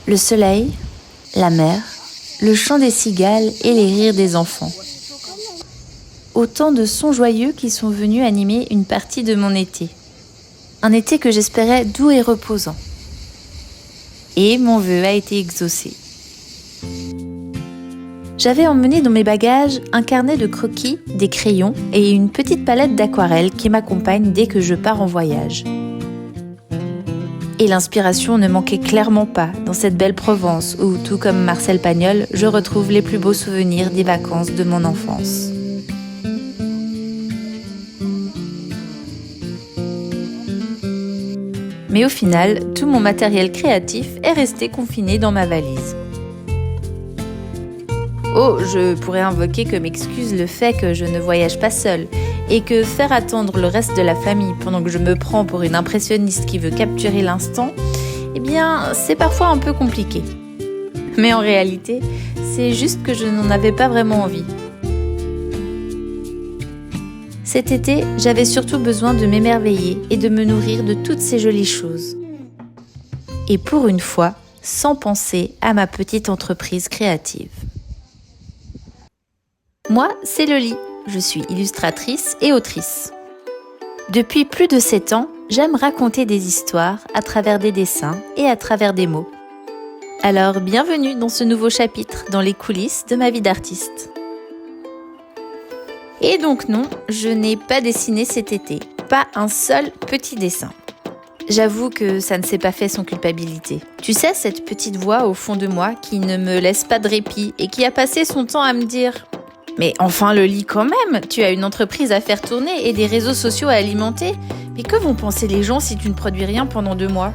Le soleil, la mer, le chant des cigales et les rires des enfants. Autant de sons joyeux qui sont venus animer une partie de mon été. Un été que j'espérais doux et reposant. Et mon vœu a été exaucé. J'avais emmené dans mes bagages un carnet de croquis, des crayons et une petite palette d'aquarelle qui m'accompagne dès que je pars en voyage. Et l'inspiration ne manquait clairement pas dans cette belle Provence où, tout comme Marcel Pagnol, je retrouve les plus beaux souvenirs des vacances de mon enfance. Mais au final, tout mon matériel créatif est resté confiné dans ma valise. Oh, je pourrais invoquer comme excuse le fait que je ne voyage pas seule et que faire attendre le reste de la famille pendant que je me prends pour une impressionniste qui veut capturer l'instant, eh bien, c'est parfois un peu compliqué. Mais en réalité, c'est juste que je n'en avais pas vraiment envie. Cet été, j'avais surtout besoin de m'émerveiller et de me nourrir de toutes ces jolies choses. Et pour une fois, sans penser à ma petite entreprise créative. Moi, c'est Loli. Je suis illustratrice et autrice. Depuis plus de 7 ans, j'aime raconter des histoires à travers des dessins et à travers des mots. Alors, bienvenue dans ce nouveau chapitre dans les coulisses de ma vie d'artiste. Et donc non, je n'ai pas dessiné cet été, pas un seul petit dessin. J'avoue que ça ne s'est pas fait sans culpabilité. Tu sais, cette petite voix au fond de moi qui ne me laisse pas de répit et qui a passé son temps à me dire « Mais enfin Loli, quand même, tu as une entreprise à faire tourner et des réseaux sociaux à alimenter. Mais que vont penser les gens si tu ne produis rien pendant 2 mois ?»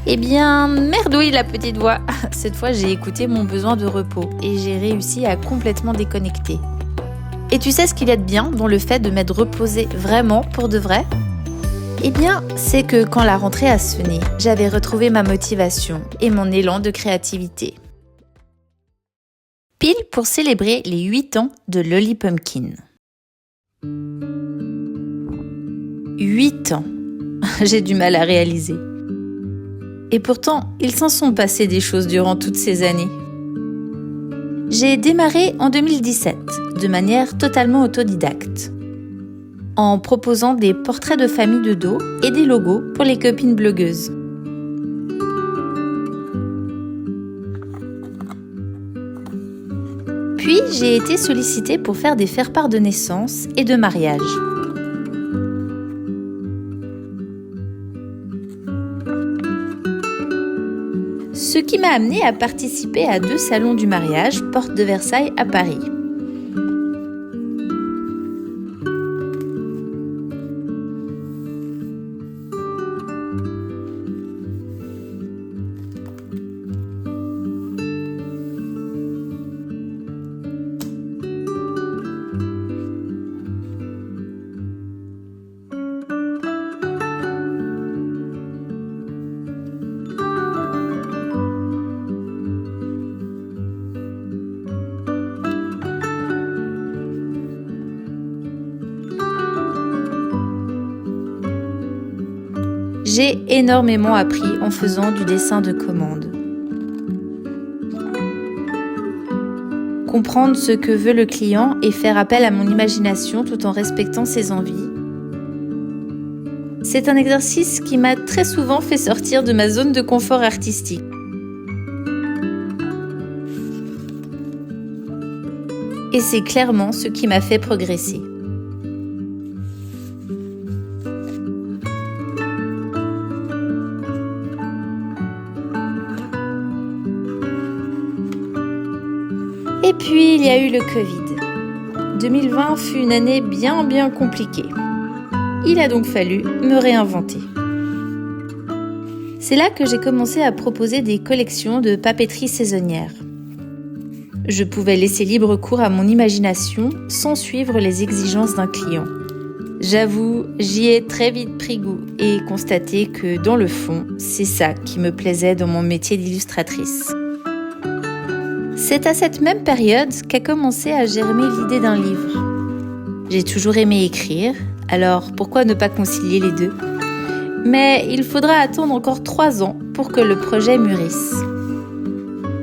Eh bien, merdouille la petite voix. Cette fois, j'ai écouté mon besoin de repos et j'ai réussi à complètement déconnecter. Et tu sais ce qu'il y a de bien dans le fait de m'être reposée vraiment pour de vrai ? Eh bien, c'est que quand la rentrée a sonné, j'avais retrouvé ma motivation et mon élan de créativité. Pile pour célébrer les 8 ans de Loli Pumpkin. 8 ans, j'ai du mal à réaliser. Et pourtant, il s'en sont passés des choses durant toutes ces années. J'ai démarré en 2017, de manière totalement autodidacte, en proposant des portraits de famille de dos et des logos pour les copines blogueuses. Puis, j'ai été sollicitée pour faire des faire-part de naissance et de mariage. Ce qui m'a amenée à participer à 2 salons du mariage, porte de Versailles à Paris. J'ai énormément appris en faisant du dessin de commande. Comprendre ce que veut le client et faire appel à mon imagination tout en respectant ses envies. C'est un exercice qui m'a très souvent fait sortir de ma zone de confort artistique. Et c'est clairement ce qui m'a fait progresser. Et puis, il y a eu le Covid. 2020 fut une année bien compliquée. Il a donc fallu me réinventer. C'est là que j'ai commencé à proposer des collections de papeterie saisonnière. Je pouvais laisser libre cours à mon imagination sans suivre les exigences d'un client. J'avoue, j'y ai très vite pris goût et constaté que dans le fond, c'est ça qui me plaisait dans mon métier d'illustratrice. C'est à cette même période qu'a commencé à germer l'idée d'un livre. J'ai toujours aimé écrire, alors pourquoi ne pas concilier les deux ? Mais il faudra attendre encore 3 ans pour que le projet mûrisse.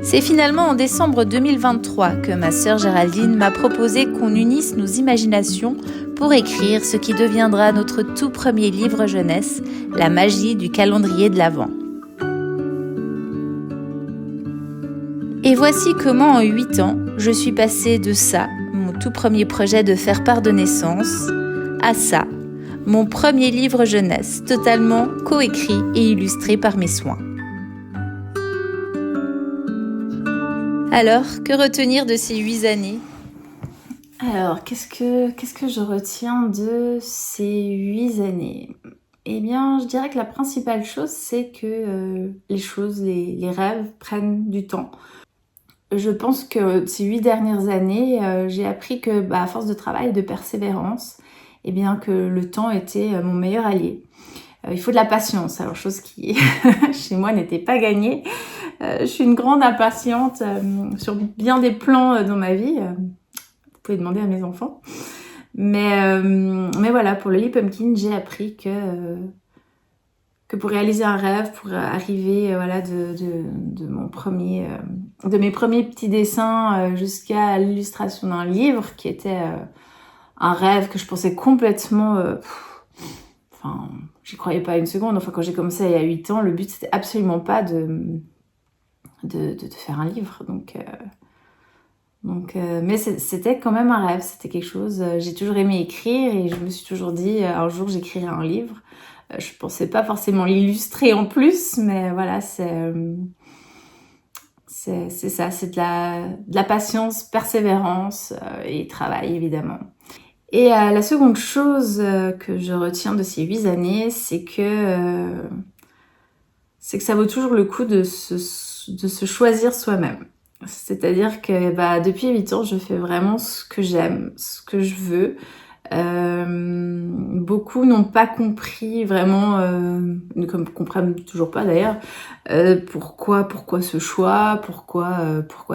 C'est finalement en décembre 2023 que ma sœur Géraldine m'a proposé qu'on unisse nos imaginations pour écrire ce qui deviendra notre tout premier livre jeunesse, La magie du calendrier de l'Avent. Et voici comment en 8 ans, je suis passée de ça, mon tout premier projet de faire part de naissance, à ça, mon premier livre jeunesse, totalement coécrit et illustré par mes soins. Alors, que retenir de ces 8 années ? Alors, qu'est-ce que je retiens de ces 8 années ? Eh bien, je dirais que la principale chose, c'est que les rêves prennent du temps. Je pense que ces 8 dernières années, j'ai appris que, à force de travail et de persévérance, eh bien, que le temps était mon meilleur allié. Il faut de la patience, alors chose qui, chez moi, n'était pas gagnée. Je suis une grande impatiente sur bien des plans dans ma vie. Vous pouvez demander à mes enfants. Mais voilà, pour le Lily Pumpkin, j'ai appris que pour réaliser un rêve, pour arriver de mes premiers petits dessins jusqu'à l'illustration d'un livre qui était un rêve que je pensais complètement... j'y croyais pas une seconde. Enfin, quand j'ai commencé il y a 8 ans, le but c'était absolument pas de faire un livre. Mais c'était quand même un rêve, c'était quelque chose. J'ai toujours aimé écrire et je me suis toujours dit un jour j'écrirai un livre. Je pensais pas forcément l'illustrer en plus, mais voilà, c'est ça, c'est de la patience, persévérance et travail évidemment. Et la seconde chose que je retiens de ces 8 années, c'est que ça vaut toujours le coup de se choisir soi-même. C'est-à-dire que depuis 8 ans, je fais vraiment ce que j'aime, ce que je veux. Beaucoup n'ont pas compris vraiment, ne comprennent toujours pas d'ailleurs, pourquoi ce choix, pourquoi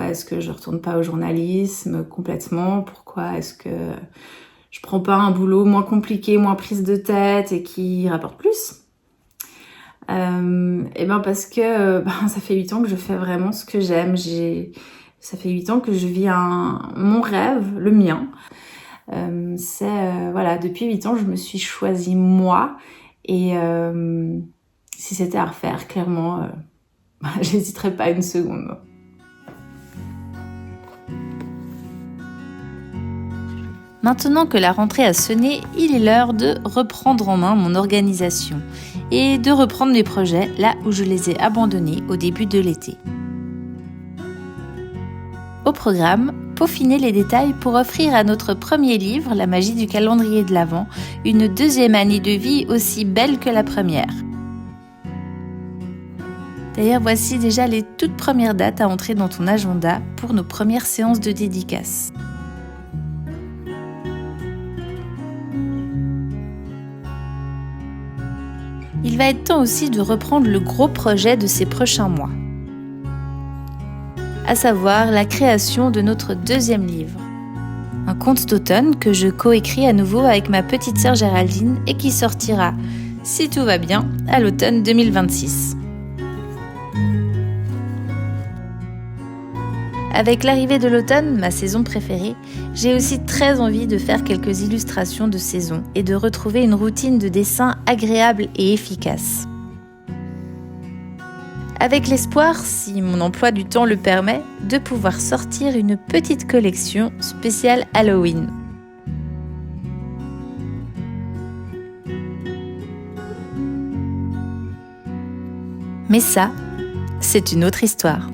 est-ce que je retourne pas au journalisme complètement, pourquoi est-ce que je prends pas un boulot moins compliqué, moins prise de tête et qui rapporte plus. Parce que ça fait 8 ans que je fais vraiment ce que j'aime. Ça fait 8 ans que je vis mon rêve, le mien. Depuis 8 ans, je me suis choisie moi. Et si c'était à refaire, clairement, j'hésiterais pas une seconde. Maintenant que la rentrée a sonné, il est l'heure de reprendre en main mon organisation et de reprendre mes projets là où je les ai abandonnés au début de l'été. Au programme, peaufiner les détails pour offrir à notre premier livre, La magie du calendrier de l'Avent, une 2e année de vie aussi belle que la première. D'ailleurs, voici déjà les toutes premières dates à entrer dans ton agenda pour nos premières séances de dédicaces. Il va être temps aussi de reprendre le gros projet de ces prochains mois, à savoir la création de notre 2e livre. Un conte d'automne que je coécris à nouveau avec ma petite sœur Géraldine et qui sortira, si tout va bien, à l'automne 2026. Avec l'arrivée de l'automne, ma saison préférée, j'ai aussi très envie de faire quelques illustrations de saison et de retrouver une routine de dessin agréable et efficace. Avec l'espoir, si mon emploi du temps le permet, de pouvoir sortir une petite collection spéciale Halloween. Mais ça, c'est une autre histoire.